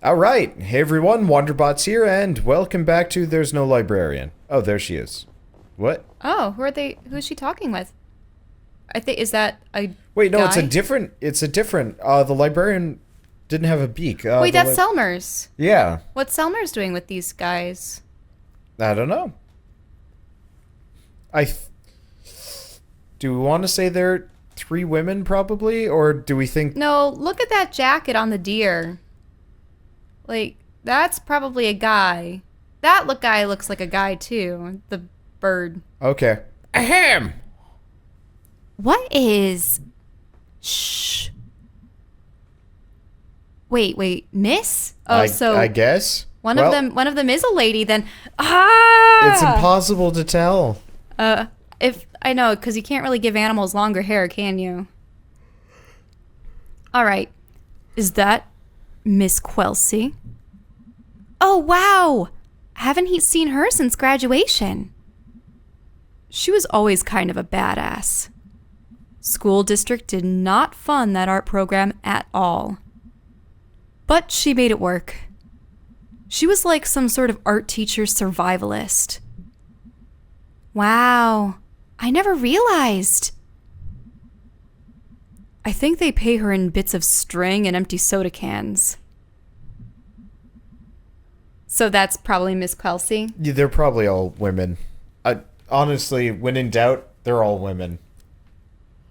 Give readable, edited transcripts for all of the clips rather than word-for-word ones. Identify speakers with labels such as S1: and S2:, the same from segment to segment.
S1: Alright, hey everyone, Wanderbots here, and welcome back to There's No Librarian. Oh, there she is. What?
S2: Oh, who is she talking with? I think, is that a
S1: Wait, no,
S2: guy?
S1: it's a different, the librarian didn't have a beak.
S2: Wait, that's Selmer's.
S1: Yeah.
S2: What's Selmer's doing with these guys?
S1: I don't know. Do we want to say they're three women, probably? Or do we think...
S2: No, look at that jacket on the deer. Like, that's probably a guy. That guy looks like a guy, too. The bird.
S1: Okay. Ahem!
S2: What is... Shh. Wait, miss? Oh,
S1: I guess?
S2: One of them is a lady, then... Ah!
S1: It's impossible to tell.
S2: I know, because you can't really give animals longer hair, can you? Alright. Is that Miss Quelsey? Oh, wow! Haven't he seen her since graduation? She was always kind of a badass. School district did not fund that art program at all. But she made it work. She was like some sort of art teacher survivalist. Wow. I never realized. I think they pay her in bits of string and empty soda cans. So that's probably Miss Quelsey?
S1: Yeah, they're probably all women. Honestly, when in doubt, they're all women.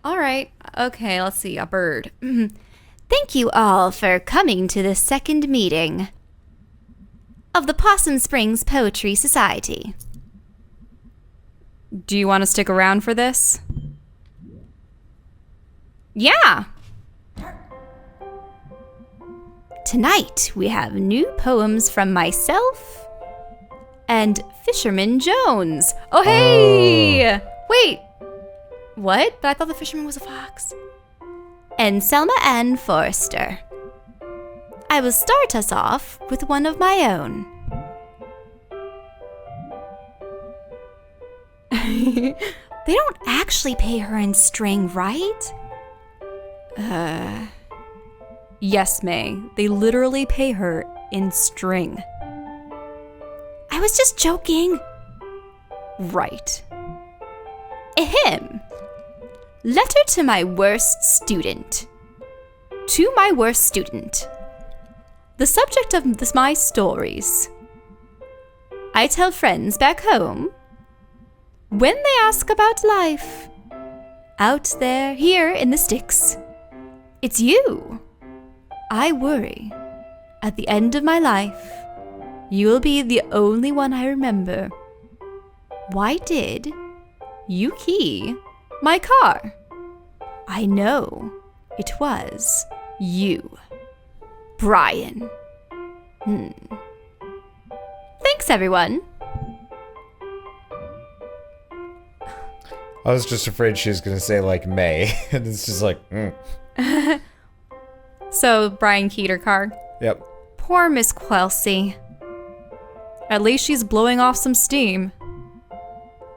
S2: Alright. Okay, let's see. A bird. Thank you all for coming to the second meeting of the Possum Springs Poetry Society. Do you want to stick around for this? Yeah! Tonight, we have new poems from myself and Fisherman Jones. Oh, hey! Oh. Wait. What? But I thought the fisherman was a fox. And Selma Ann Forrester. I will start us off with one of my own. They don't actually pay her in string, right? Yes, Mae. They literally pay her in string. I was just joking. Right. Ahem. Letter to my worst student. To my worst student. The subject of my stories. I tell friends back home when they ask about life. Out there, here in the sticks. It's you. I worry. At the end of my life, you'll be the only one I remember. Why did you key my car? I know it was you, Brian. Thanks, everyone.
S1: I was just afraid she was going to say, like, May. And it's just like,
S2: So, Brian keyed her car.
S1: Yep.
S2: Poor Miss Quelsey. At least she's blowing off some steam.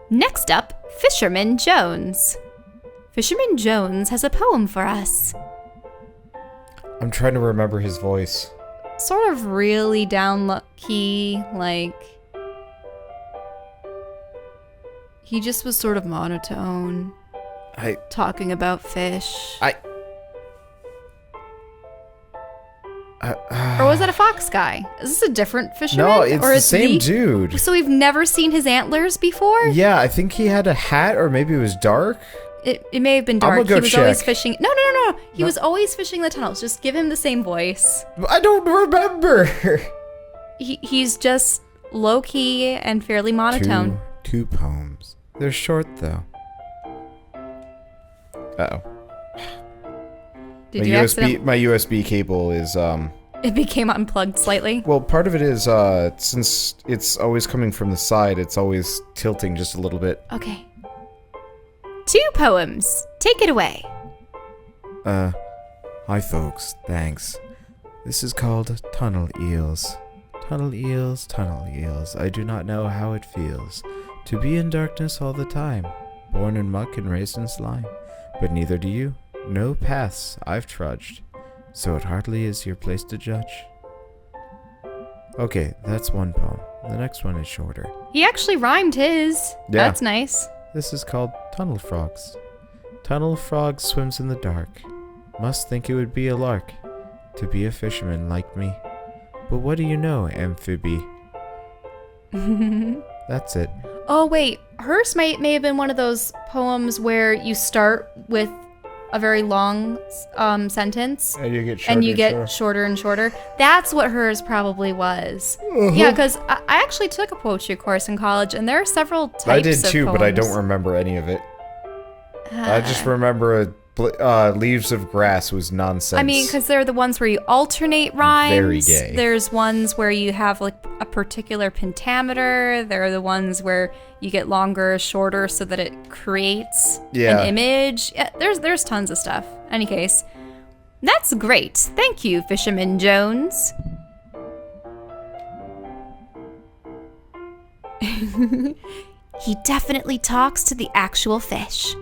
S2: Next up, Fisherman Jones. Fisherman Jones has a poem for us.
S1: I'm trying to remember his voice.
S2: Sort of really down key, like... He just was sort of monotone. Talking about fish. Or was that a fox guy? Is this a different fisherman?
S1: No, it's
S2: or
S1: the same dude.
S2: So we've never seen his antlers before?
S1: Yeah, I think he had a hat, or maybe it was dark.
S2: It may have been dark.
S1: I'm gonna go
S2: he was
S1: check.
S2: Always fishing. No. He was always fishing the tunnels. Just give him the same voice.
S1: I don't remember.
S2: He's just low key and fairly monotone.
S1: Two poems. They're short though. Uh-oh. My USB cable is
S2: It became unplugged slightly.
S1: Well, part of it is since it's always coming from the side, it's always tilting just a little bit.
S2: Okay. 2 poems. Take it away.
S1: Hi folks, thanks. This is called Tunnel Eels. Tunnel eels, I do not know how it feels to be in darkness all the time, born in muck and raised in slime. But neither do you. No paths I've trudged, so it hardly is your place to judge. Okay, that's one poem. The next one is shorter.
S2: He actually rhymed his.
S1: Yeah.
S2: That's nice.
S1: This is called Tunnel Frogs. Tunnel frog swims in the dark. Must think it would be a lark to be a fisherman like me. But what do you know, amphibie? That's it.
S2: Oh, wait. Hers may have been one of those poems where you start with a very long sentence.
S1: And you get
S2: shorter and shorter. That's what hers probably was. Yeah, because I actually took a poetry course in college, and there are several types of
S1: I did too,
S2: poems.
S1: but I don't remember any of it. I just remember Leaves of Grass was nonsense.
S2: I mean, because they're the ones where you alternate rhymes.
S1: Very gay.
S2: There's ones where you have like a particular pentameter. There are the ones where you get longer, shorter, so that it creates an image. Yeah, there's tons of stuff. Any case, that's great. Thank you, Fisherman Jones. He definitely talks to the actual fish.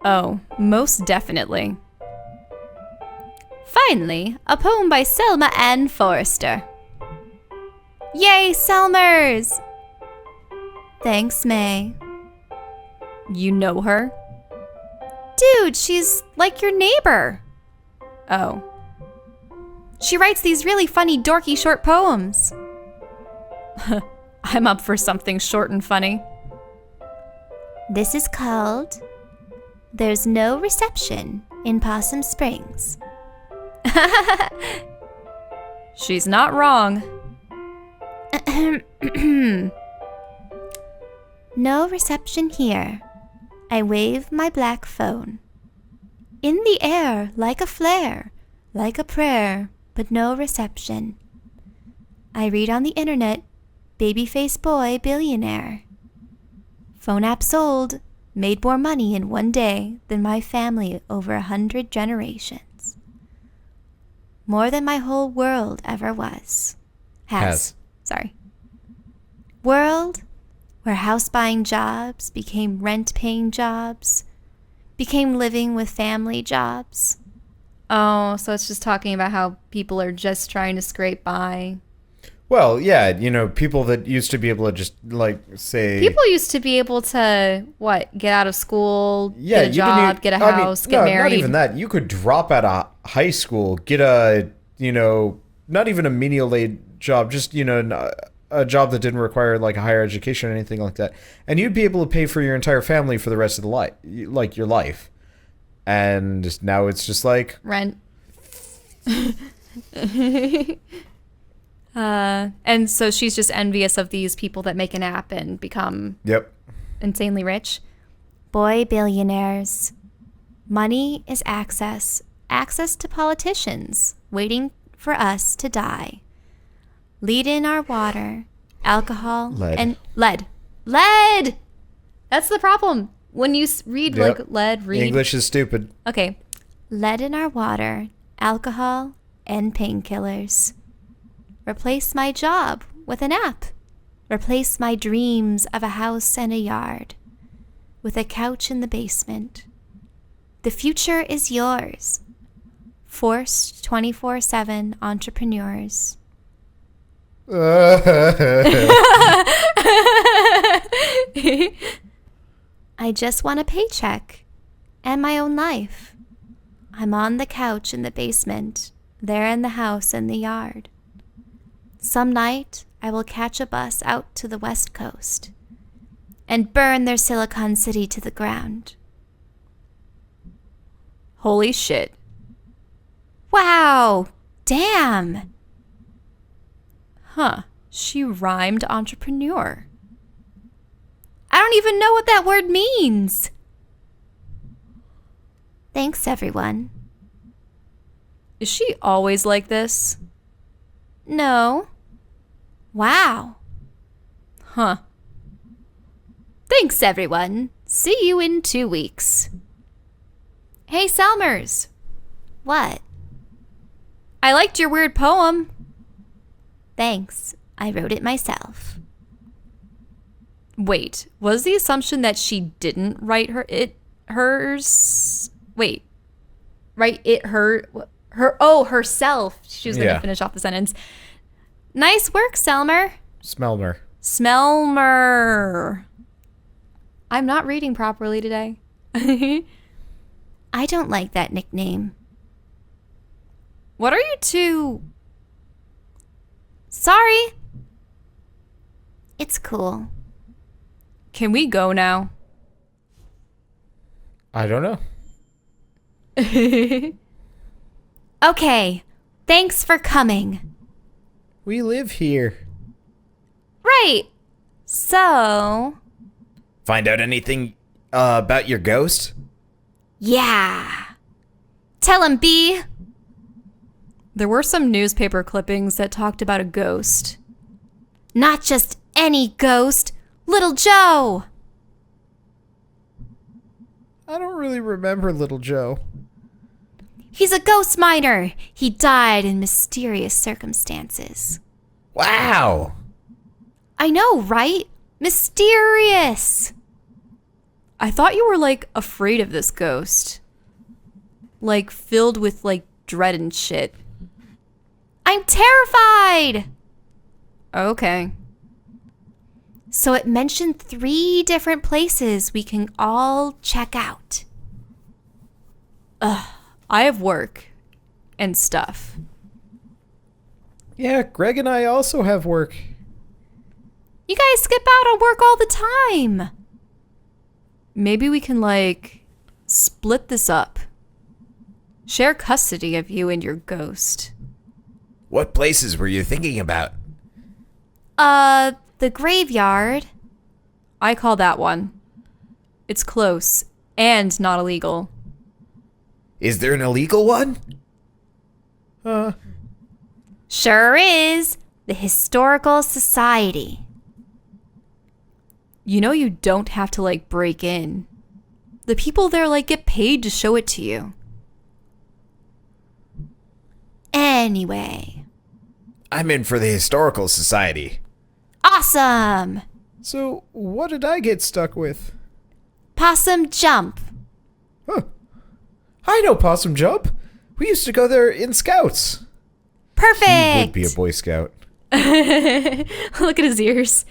S2: Oh, most definitely. Finally, a poem by Selma Ann Forrester. Yay, Selmers! Thanks, Mae. You know her? Dude, she's like your neighbor. Oh. She writes these really funny, dorky short poems. I'm up for something short and funny. This is called There's No Reception in Possum Springs. She's not wrong. No reception here. I wave my black phone. In the air, like a flare, like a prayer, but no reception. I read on the internet, babyface boy billionaire. Phone app sold, made more money in one day than my family over 100 generations. More than my whole world ever was. Has. Sorry. World where house-buying jobs became rent-paying jobs, became living with family jobs. Oh, so it's just talking about how people are just trying to scrape by.
S1: Well, yeah, you know, people that used to be able to just, like, say...
S2: People used to be able to, what, get out of school, get a job, get a house, get married.
S1: Not even that. You could drop out of high school, get a, you know, not even a menial aid job, just, you know, a job that didn't require, like, a higher education or anything like that. And you'd be able to pay for your entire family for the rest of the life, like, your life. And now it's just like...
S2: Rent. And so she's just envious of these people that make an app and become insanely rich. Boy, billionaires. Money is access. Access to politicians waiting for us to die. Lead in our water, alcohol, and lead. Lead! That's the problem. When you read like lead, read.
S1: English is stupid.
S2: Okay. Lead in our water, alcohol, and painkillers. Replace my job with an app. Replace my dreams of a house and a yard with a couch in the basement. The future is yours. Forced 24/7 entrepreneurs. I just want a paycheck and my own life. I'm on the couch in the basement, there in the house and the yard. Some night, I will catch a bus out to the West Coast and burn their Silicon City to the ground. Holy shit. Wow! Damn! Huh. She rhymed entrepreneur. I don't even know what that word means. Thanks, everyone. Is she always like this? No. Wow. Huh. Thanks, everyone. See you in 2 weeks. Hey, Selmers. What? I liked your weird poem. Thanks. I wrote it myself. Wait, was the assumption that she didn't write hers? Wait. Write it herself. She was going to finish off the sentence. Nice work, Selmer.
S1: Smelmer.
S2: Smelmer. I'm not reading properly today. I don't like that nickname. What are you two? Sorry. It's cool. Can we go now?
S1: I don't know.
S2: Okay. Thanks for coming.
S1: We live here.
S2: Right. So...
S1: Find out anything about your ghost?
S2: Yeah. Tell him, B. There were some newspaper clippings that talked about a ghost. Not just any ghost. Little Joe.
S1: I don't really remember Little Joe.
S2: He's a ghost miner. He died in mysterious circumstances.
S1: Wow!
S2: I know, right? Mysterious. I thought you were, like, afraid of this ghost. Like, filled with, like, dread and shit. I'm terrified! Okay. So it mentioned 3 different places we can all check out. Ugh, I have work and stuff.
S1: Yeah, Greg and I also have work.
S2: You guys skip out on work all the time. Maybe we can, like, split this up. Share custody of you and your ghost.
S1: What places were you thinking about?
S2: The graveyard. I call that one. It's close and not illegal.
S1: Is there an illegal one?
S2: Sure is. The Historical Society. You know you don't have to, like, break in. The people there, like, get paid to show it to you. Anyway.
S1: I'm in for the Historical Society.
S2: Awesome!
S1: So, what did I get stuck with?
S2: Possum Jump.
S1: Huh. I know Possum Jump. We used to go there in Scouts.
S2: Perfect!
S1: He would be a Boy Scout.
S2: Look at his ears.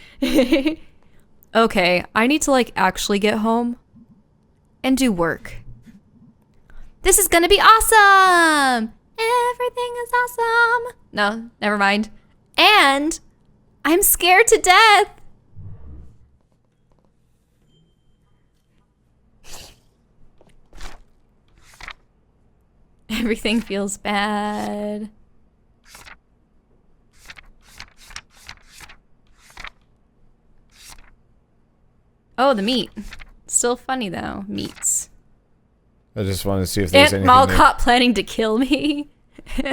S2: Okay, I need to, like, actually get home and do work. This is gonna be awesome! Everything is awesome! No, never mind. And I'm scared to death! Everything feels bad. Oh, the meat. Still funny, though. Meats.
S1: I just wanted to see if there's
S2: Aunt
S1: anything.
S2: Malcott planning to kill me.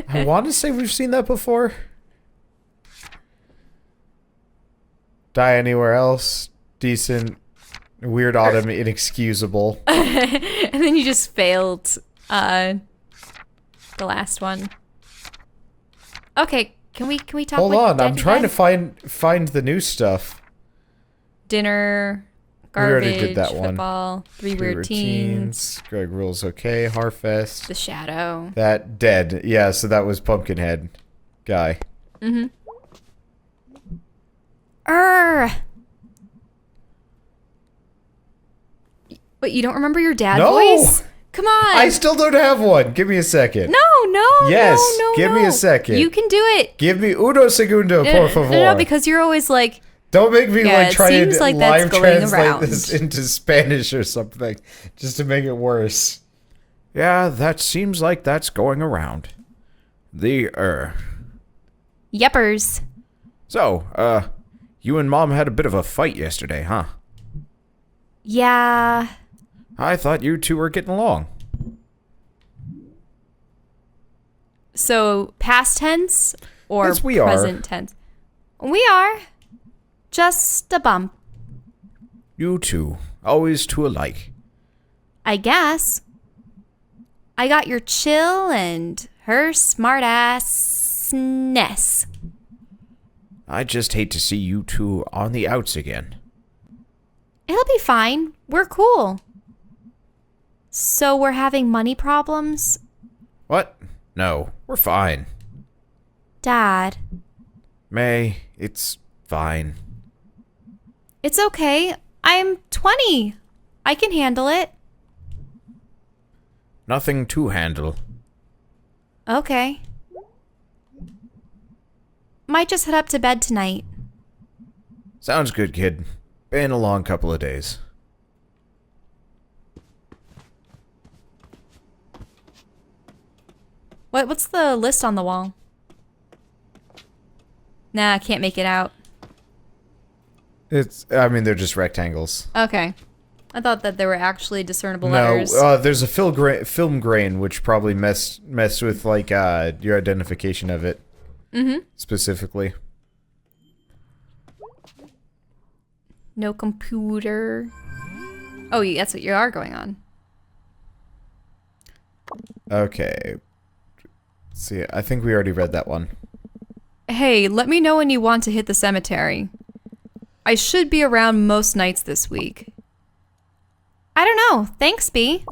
S1: I want to say we've seen that before. Die Anywhere Else. Decent. Weird Autumn. Inexcusable.
S2: And then you just failed the last one. Okay, can we talk?
S1: Hold
S2: with
S1: on, I'm
S2: Daddy
S1: trying to
S2: again?
S1: find the new stuff.
S2: Dinner,
S1: We already
S2: garbage,
S1: did that one.
S2: football, three weird teens,
S1: Greg Rules Okay, Harfest.
S2: The Shadow.
S1: That dead. Yeah, so that was Pumpkinhead guy.
S2: Mm-hmm. Wait, you don't remember your dad
S1: No!
S2: voice? Come on.
S1: I still don't have one. Give me a second.
S2: No,
S1: Yes,
S2: no,
S1: give me a second.
S2: You can do it.
S1: Give me uno segundo, por favor.
S2: No, because you're always like,
S1: Don't make me
S2: Yeah,
S1: like
S2: it
S1: try
S2: seems
S1: and
S2: like that's
S1: live
S2: going
S1: translate
S2: around.
S1: this into Spanish or something, just to make it worse. Yeah, that seems like that's going around.
S2: Yeppers.
S1: So, you and Mom had a bit of a fight yesterday, huh?
S2: Yeah.
S1: I thought you two were getting along.
S2: So, past tense or
S1: Yes, we are.
S2: present tense? We are. Just a bump,
S1: You two, always two alike.
S2: I guess. I got your chill and her smartassness.
S1: I just hate to see you two on the outs again.
S2: It'll be fine. We're cool. So we're having money problems?
S1: What? No, we're fine.
S2: Dad,
S1: May, it's fine.
S2: It's okay. I'm 20. I can handle it.
S1: Nothing to handle.
S2: Okay. Might just head up to bed tonight.
S1: Sounds good, kid. Been a long couple of days.
S2: What's the list on the wall? Nah, I can't make it out.
S1: I mean, they're just rectangles.
S2: Okay. I thought that there were actually discernible letters.
S1: No, there's a film grain, which probably messed with, like, your identification of it.
S2: Mm-hmm.
S1: Specifically.
S2: No computer. Oh, that's what you are going on.
S1: Okay. Let's see, I think we already read that one.
S2: Hey, let me know when you want to hit the cemetery. I should be around most nights this week. I don't know. Thanks, B.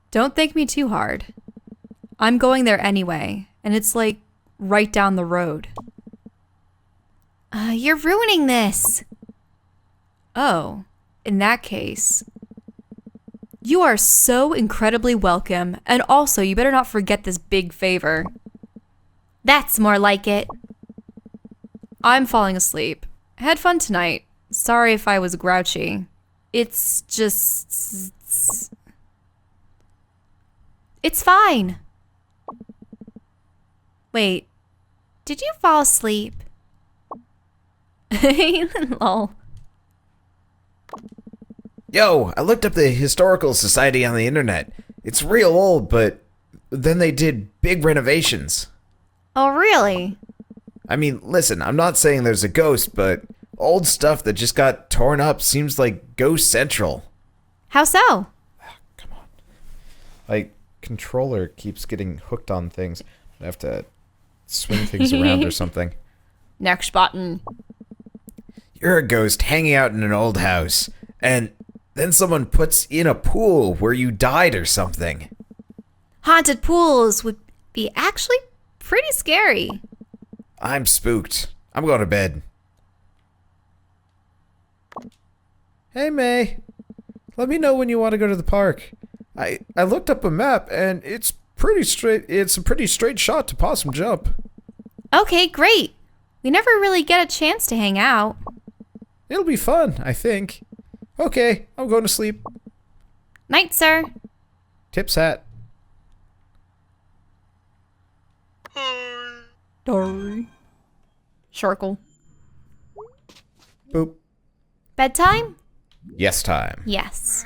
S2: Don't thank me too hard. I'm going there anyway, and it's like right down the road. You're ruining this. Oh, in that case. You are so incredibly welcome, and also you better not forget this big favor. That's more like it. I'm falling asleep. Had fun tonight. Sorry if I was grouchy. It's just... It's fine. Wait, did you fall asleep? Lol.
S1: Yo, I looked up the Historical Society on the internet. It's real old, but then they did big renovations.
S2: Oh, really?
S1: I mean, listen, I'm not saying there's a ghost, but old stuff that just got torn up seems like Ghost Central.
S2: How so?
S1: Come on. Like, controller keeps getting hooked on things. I have to swing things around or something.
S2: Next button.
S1: You're a ghost hanging out in an old house, and then someone puts in a pool where you died or something.
S2: Haunted pools would be actually pretty scary.
S1: I'm spooked. I'm going to bed. Hey, May. Let me know when you want to go to the park. I looked up a map, and it's pretty straight. It's a pretty straight shot to Possum Jump.
S2: Okay, great. We never really get a chance to hang out.
S1: It'll be fun, I think. Okay, I'm going to sleep.
S2: Night, sir.
S1: Tips hat.
S2: Dory. Sharkle.
S1: Boop.
S2: Bedtime?
S1: Yes time.
S2: Yes.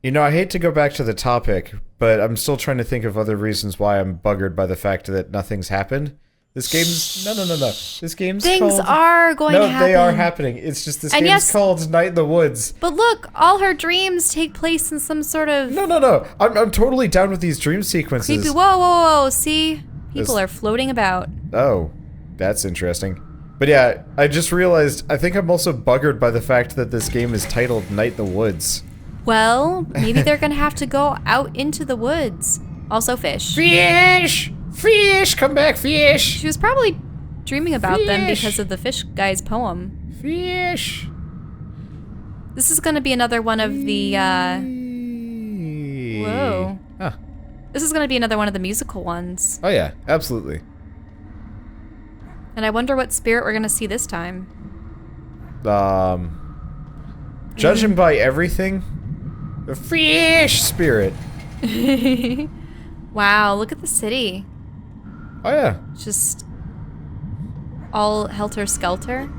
S1: You know, I hate to go back to the topic, but I'm still trying to think of other reasons why I'm buggered by the fact that nothing's happened. This game's... No. This game's
S2: Things
S1: called...
S2: are going to happen.
S1: No, they are happening. It's just this game's called Night in the Woods.
S2: But look, all her dreams take place in some sort of...
S1: No. I'm totally down with these dream sequences.
S2: creepy... Whoa. See? People are floating about.
S1: Oh, that's interesting. But yeah, I just realized, I think I'm also buggered by the fact that this game is titled Night in the Woods.
S2: Well, maybe they're gonna have to go out into the woods. Also fish.
S1: Fish! Fish! Come back, fish!
S2: She was probably dreaming about them
S1: Fish!
S2: because of the fish guy's poem.
S1: Fish!
S2: This is gonna be another one of the, Whoa.
S1: Huh.
S2: This is gonna be another one of the musical ones.
S1: Oh yeah, absolutely.
S2: And I wonder what spirit we're gonna see this time.
S1: Judging by everything, the fish spirit.
S2: Wow, look at the city.
S1: Oh yeah.
S2: Just all helter-skelter.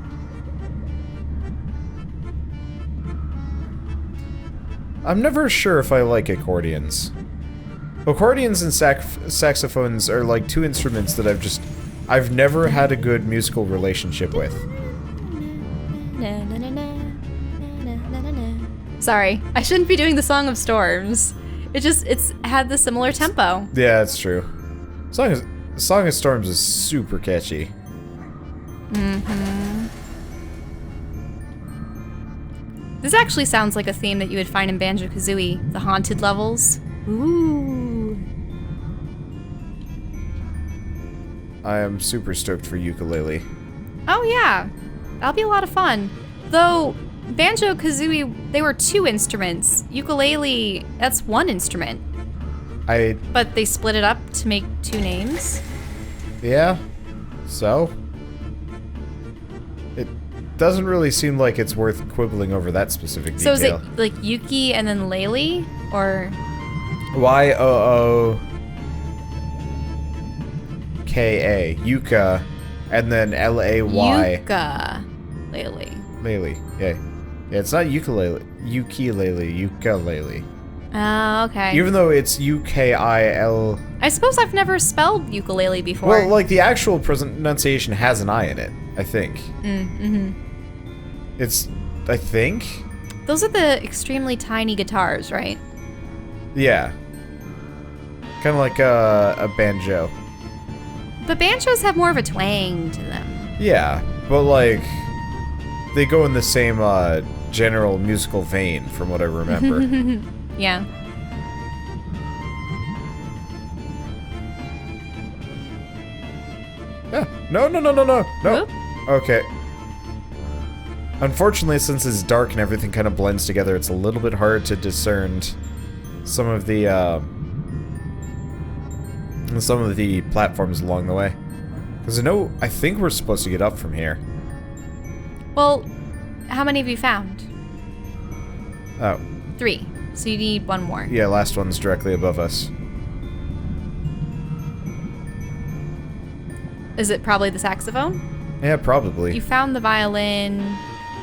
S1: I'm never sure if I like accordions. Accordions and saxophones are like two instruments that I've never had a good musical relationship with.
S2: Sorry, I shouldn't be doing the Song of Storms. It's had the similar tempo.
S1: Yeah, that's true. Song of Storms is super catchy.
S2: Mm-hmm. This actually sounds like a theme that you would find in Banjo-Kazooie, the haunted levels. Ooh.
S1: I am super stoked for ukulele.
S2: Oh yeah, that'll be a lot of fun. Though banjo kazooie, they were 2 instruments. Ukulele, that's 1 instrument. But they split it up to make 2 names.
S1: Yeah. So? It doesn't really seem like it's worth quibbling over that specific detail.
S2: So is it like Yuki and then Lele, or?
S1: Yooka, Yuka, and then Lay.
S2: Yuka, Lele.
S1: Lele, yeah. Yeah, it's not ukulele, ukulele.
S2: Oh, okay.
S1: Even though it's UKIL.
S2: I suppose I've never spelled ukulele before.
S1: Well, like the actual pronunciation has an I in it, I think. It's, I think?
S2: Those are the extremely tiny guitars, right?
S1: Yeah. Kind of like a banjo.
S2: But banjos have more of a twang to them.
S1: Yeah, but like, they go in the same general musical vein, from what I remember.
S2: Yeah.
S1: Yeah. No.
S2: Whoop.
S1: Okay. Unfortunately, since it's dark and everything kind of blends together, it's a little bit hard to discern some of the platforms along the way. Because I think we're supposed to get up from here.
S2: Well, how many have you found?
S1: Oh.
S2: 3. So you need 1 more.
S1: Yeah, last one's directly above us.
S2: Is it probably the saxophone?
S1: Yeah, probably.
S2: You found the violin,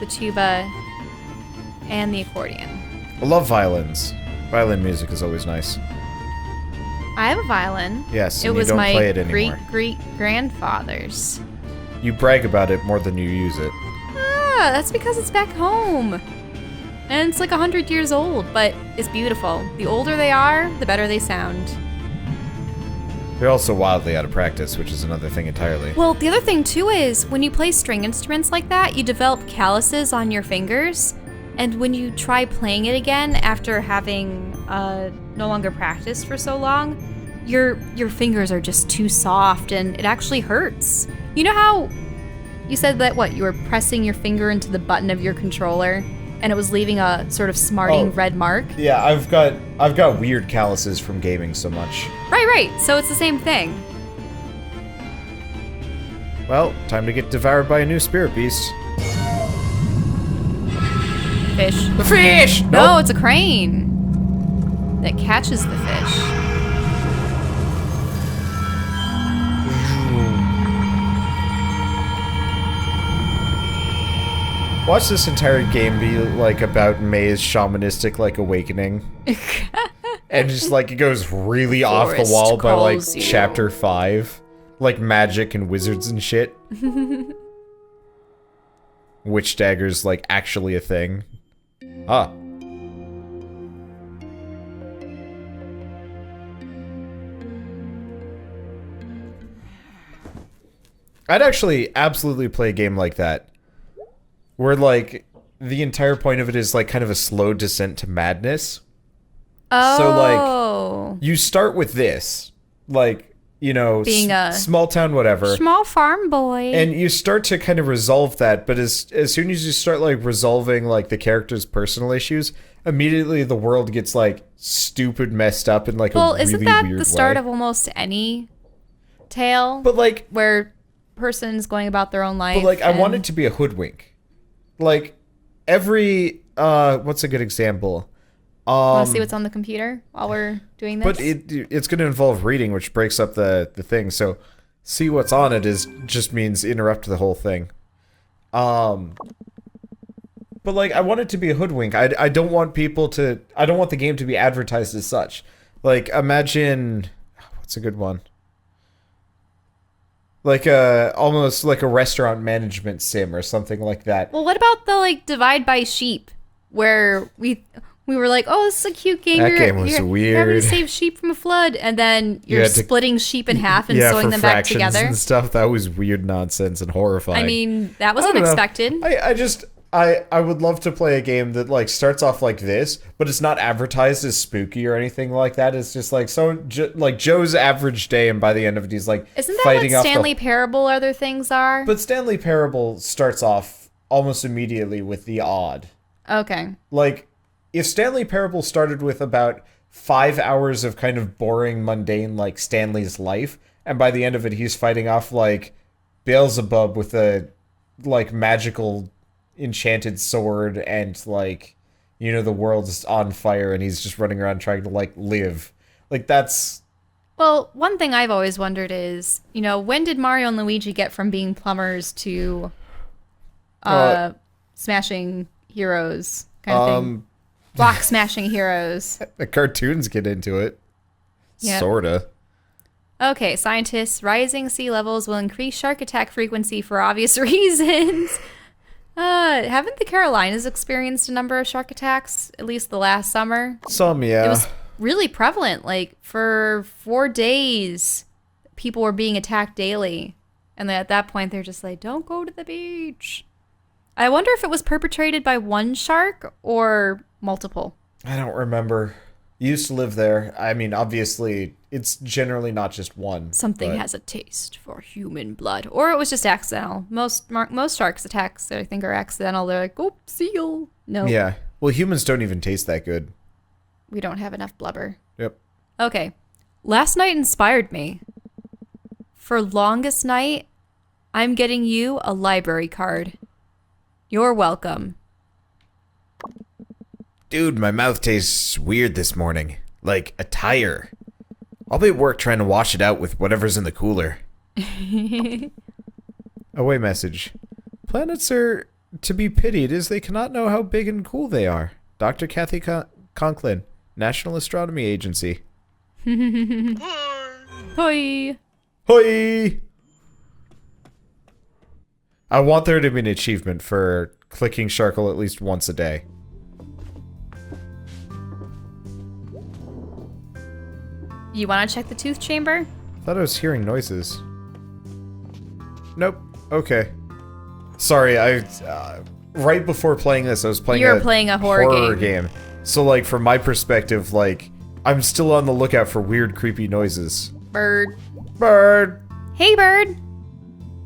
S2: the tuba, and the accordion.
S1: I love violins. Violin music is always nice.
S2: I have a violin.
S1: Yes,
S2: it
S1: and
S2: was
S1: you don't
S2: my
S1: play it anymore.
S2: great-great-grandfather's.
S1: You brag about it more than you use it.
S2: Ah, that's because it's back home. And it's like 100 years old, but it's beautiful. The older they are, the better they sound.
S1: They're also wildly out of practice, which is another thing entirely.
S2: Well, the other thing too is, when you play string instruments like that, you develop calluses on your fingers. And when you try playing it again after having no longer practiced for so long, your fingers are just too soft and it actually hurts. You know how you said that, you were pressing your finger into the button of your controller and it was leaving a sort of smarting red mark?
S1: Yeah, I've got weird calluses from gaming so much.
S2: Right. So it's the same thing.
S1: Well, time to get devoured by a new spirit beast.
S2: Fish.
S1: The fish!
S2: No, it's a crane that catches the fish.
S1: Watch this entire game be like about Mae's shamanistic awakening. And just it goes really off the wall by chapter 5. Like magic and wizards and shit. Witch daggers actually a thing. Ah. I'd actually absolutely play a game like that. Where the entire point of it is kind of a slow descent to madness.
S2: Oh.
S1: So you start with this. Being a small town whatever.
S2: Small farm boy.
S1: And you start to kind of resolve that, but as soon as you start resolving the character's personal issues, immediately the world gets stupid messed up in a really weird way. Well, isn't that
S2: the start of almost any tale?
S1: But
S2: where person's going about their own life.
S1: But I want it to be a hoodwink. Every what's a good example?
S2: Want to see what's on the computer while we're doing this?
S1: But it's going to involve reading, which breaks up the thing. So, see what's on it just means interrupt the whole thing. But I want it to be a hoodwink. I don't want people to. I don't want the game to be advertised as such. Imagine what's a good one. Almost like a restaurant management sim or something like that.
S2: Well, what about the Divide by Sheep, where we were like, oh, this is a cute game.
S1: That game was weird.
S2: You're having to save sheep from a flood, and then you're splitting sheep in half and sewing them back together.
S1: And stuff. That was weird nonsense and horrifying.
S2: I mean, that was unexpected.
S1: I would love to play a game that like starts off like this, but it's not advertised as spooky or anything like that. It's just like like Joe's average day, and by the end of it, he's like
S2: Isn't that
S1: fighting
S2: what
S1: off
S2: Stanley Parable other things are?
S1: But Stanley Parable starts off almost immediately with the odd.
S2: Okay.
S1: Like, if Stanley Parable started with about 5 hours of kind of boring, mundane, like Stanley's life, and by the end of it, he's fighting off like Beelzebub with a like magical enchanted sword, and like, you know, the world's on fire and he's just running around trying to like live. Like, that's...
S2: Well, one thing I've always wondered is, you know, when did Mario and Luigi get from being plumbers to smashing heroes kind of thing? Block smashing heroes.
S1: The cartoons get into it. Yep. Sorta.
S2: Okay, scientists, rising sea levels will increase shark attack frequency for obvious reasons. Haven't the Carolinas experienced a number of shark attacks, at least the last summer?
S1: Some, yeah.
S2: It was really prevalent. Like, for 4 days, people were being attacked daily. And then at that point, they're just like, don't go to the beach. I wonder if it was perpetrated by one shark or multiple.
S1: I don't remember. You used to live there. I mean, obviously, it's generally not just one.
S2: Something has a taste for human blood. Or it was just accidental. Most sharks attacks, I think, are accidental. They're like, oh, seal. No.
S1: Yeah. Well, humans don't even taste that good.
S2: We don't have enough blubber.
S1: Yep.
S2: Okay. Last night inspired me. For longest night, I'm getting you a library card. You're welcome.
S1: Dude, my mouth tastes weird this morning. Like a tire. I'll be at work trying to wash it out with whatever's in the cooler. Away message. Planets are to be pitied as they cannot know how big and cool they are. Dr. Kathy Conklin, National Astronomy Agency.
S2: Hoi.
S1: Hoi! I want there to be an achievement for clicking Sharkle at least once a day.
S2: You want to check the tooth chamber?
S1: Thought I was hearing noises. Nope. Okay. Sorry, right before playing this, I was playing
S2: a horror
S1: game. So, like, from my perspective, like, I'm still on the lookout for weird, creepy noises.
S2: Bird.
S1: Bird!
S2: Hey, bird!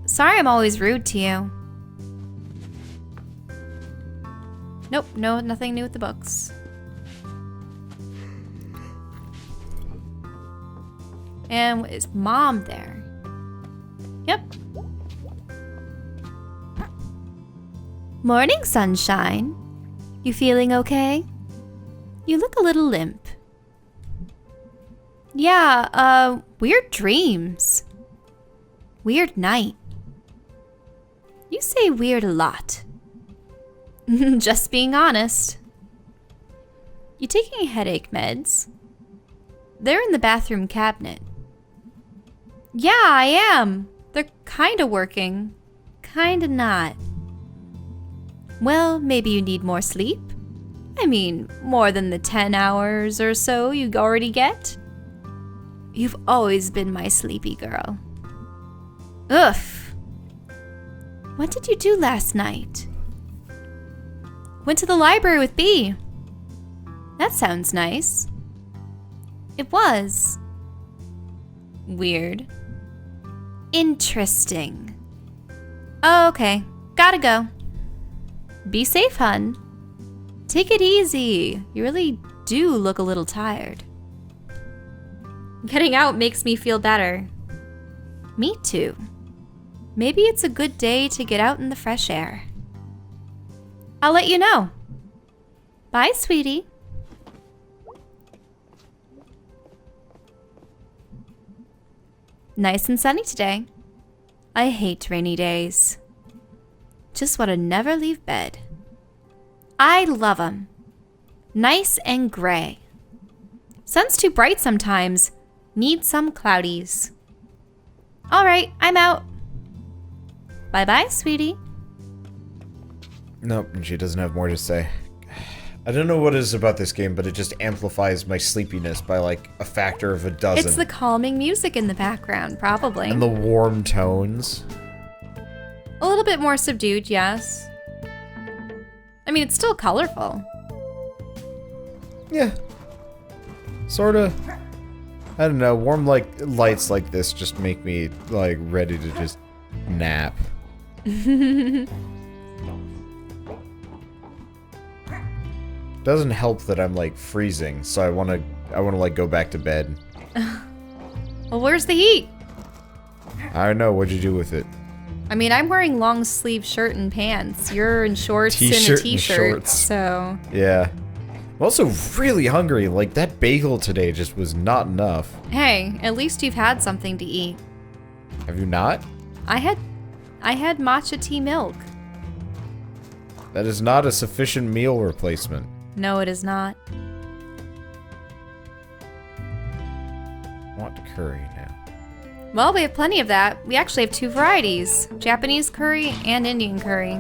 S2: Sorry I'm always rude to you. Nope, no, nothing new with the books. And is Mom there? Yep. Morning, sunshine. You feeling okay? You look a little limp. Yeah, weird dreams. Weird night. You say weird a lot. Just being honest. You taking headache meds? They're in the bathroom cabinet. Yeah, I am. They're kinda working. Kinda not. Well, maybe you need more sleep. I mean, more than the 10 hours or so you already get. You've always been my sleepy girl. Ugh. What did you do last night? Went to the library with Bea. That sounds nice. It was. Weird. Interesting. Okay, gotta go. Be safe, hun. Take it easy. You really do look a little tired. Getting out makes me feel better. Me too. Maybe it's a good day to get out in the fresh air. I'll let you know. Bye, sweetie. Nice and sunny today. I hate rainy days. Just want to never leave bed. I love 'em. Nice and gray. Sun's too bright sometimes. Need some cloudies. All right, I'm out. Bye-bye, sweetie.
S1: Nope, she doesn't have more to say. I don't know what it is about this game, but it just amplifies my sleepiness by like a factor of a dozen.
S2: It's the calming music in the background, probably.
S1: And the warm tones.
S2: A little bit more subdued, yes. mean, it's still colorful.
S1: Yeah. Sorta. I don't know, warm lights like this just make me like ready to just nap. Doesn't help that I'm like freezing, so I wanna like go back to bed.
S2: Well, where's the heat?
S1: I don't know, what'd you do with it?
S2: I mean, I'm wearing long sleeve shirt and pants. You're in shorts and a
S1: T-shirt and
S2: t-shirt,
S1: shorts.
S2: so...
S1: Yeah. I'm also really hungry, like that bagel today just was not enough.
S2: Hey, at least you've had something to eat.
S1: Have you not?
S2: I had matcha tea milk.
S1: That is not a sufficient meal replacement.
S2: No, it is not.
S1: I want curry now.
S2: Well, we have plenty of that. We actually have 2 varieties. Japanese curry and Indian curry.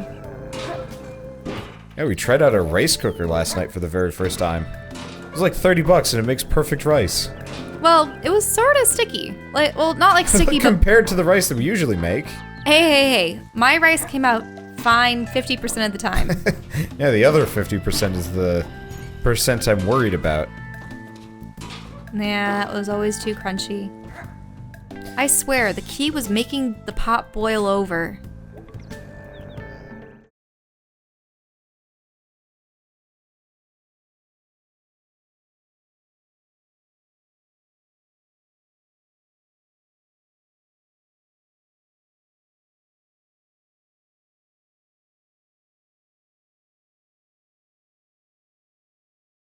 S1: Yeah, we tried out a rice cooker last night for the very first time. It was like 30 bucks and it makes perfect rice.
S2: Well, it was sort of sticky. Like, well, not like sticky, but...
S1: Compared to the rice that we usually make.
S2: Hey. My rice came out fine 50% of the time.
S1: Yeah, the other 50% is the percent I'm worried about.
S2: Yeah, that was always too crunchy. I swear, the key was making the pot boil over.